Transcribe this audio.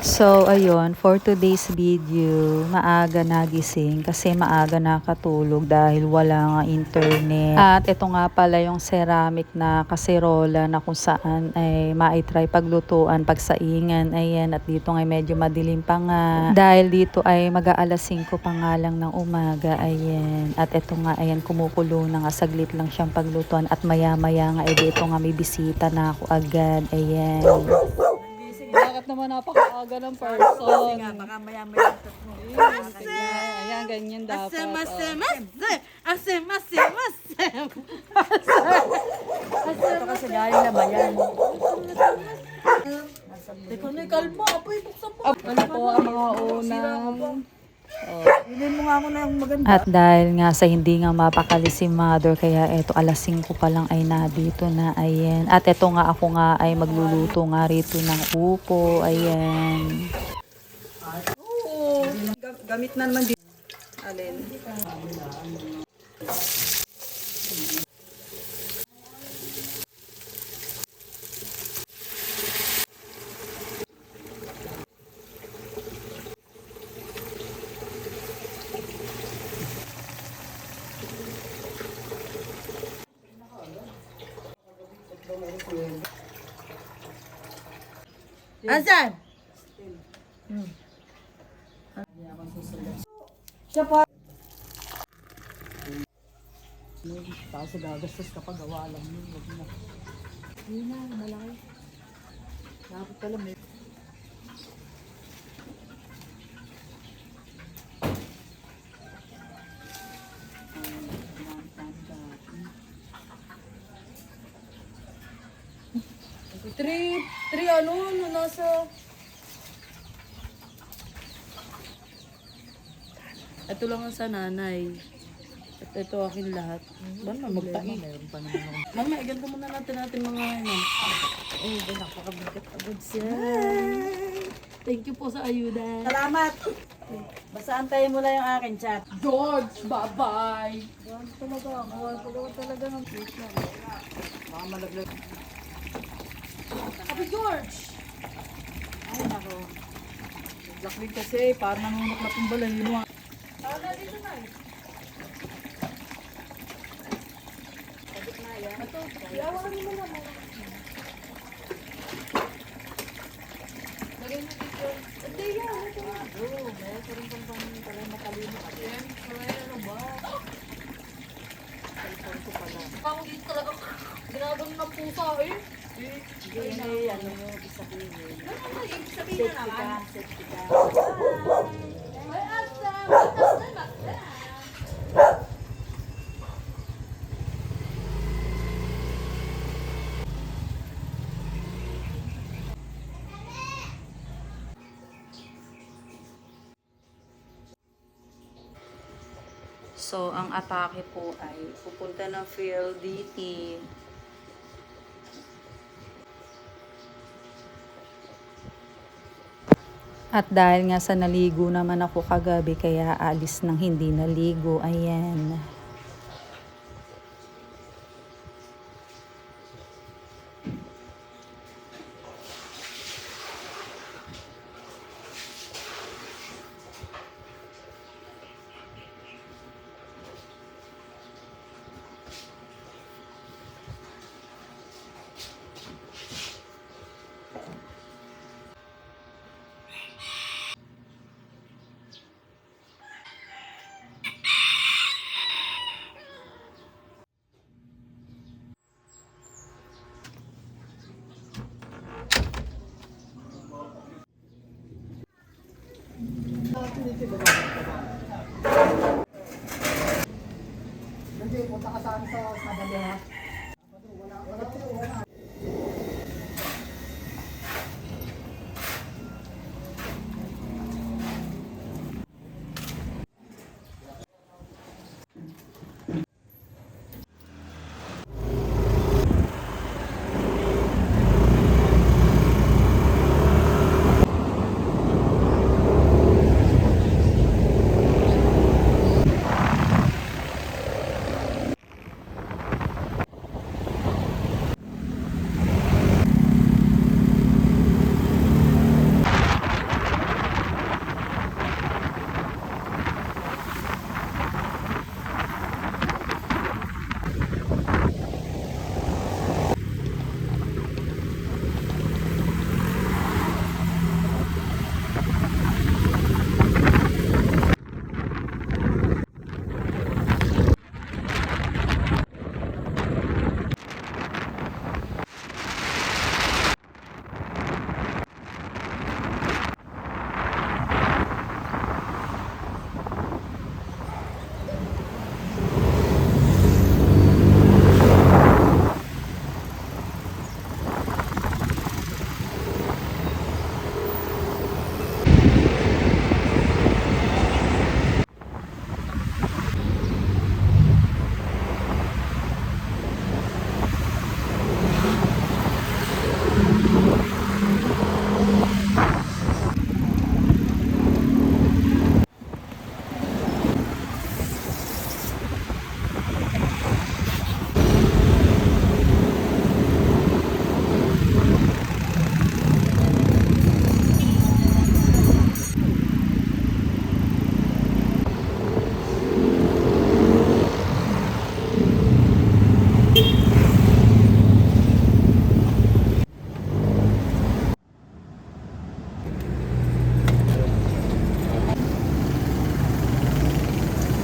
So, ayun, for today's video, maaga nagising kasi maaga nakatulog dahil wala nga internet. At ito nga pala yung ceramic na kaserola na kung saan ay maitry paglutuan, pagsaingan. Ayan, at dito nga medyo madilim pa nga. Dahil dito ay mag-aalas 5 pa nga lang ng umaga. Ayan, at ito nga, ayan, kumukulo na nga, saglit lang siyang paglutuan. At maya-maya nga, dito nga may bisita na ako agad. Ayan. Bakit naman napakaaga ng person? Kasi nga, baka maya-maya Ayan, ganyan dapat. Asem. Ito kasi galing na bayan. Teka na, kalma. Apoy, buksan mo. Ano po ang mga unang... Bilhin mo nga ako na yung maganda. At dahil nga sa hindi nga mapakali si mother, kaya eto alas 5 pa lang ay nandito na, ayan. At eto nga ako nga ay magluluto nga rito ng upo, ayan. Oo. Gamit na naman dito. Alin? Asan? Siya pa. Kasi gagastos kapag gawa lang yun. Wag na. Hindi na, malaki. Dapat pala may... Three ano, nasa... Ito lang ang sa nanay. At ito akin lahat. Bano, magtain. Mayroon pa naman ako. Mama, iganto muna natin mga ano. Oh, napakabigat agad siya. Thank you po sa ayuda. Salamat. Basta antayin mo lang yung akin chat. George, bye-bye! Talaga ng cute na. Baka malaglag. Happy George! Ay, nako. Laklig kasi, parang nangunuklat yung balahin mo. Dito na eh. Sabit na yan. Ito, yawakan mo na mo. Lagay mo dito. Hindi yan. Ito na. Oo, meron pa rin pala matalino. Yan, ano ba? Cellphone ko pala. Ako dito talaga, ginagawa ng pusa eh. Hindi, ano mo, ibig sabihin. Ano ibig sabihin Safety na ka, naman? safety ka. Ay, asa, matas na matas. So, ang atake po ay pupunta ng PLDT. At dahil nga sa naligo naman ako kagabi, kaya alis ng hindi naligo. Ayan. Hindi, punta ka sa akin sa madali ha.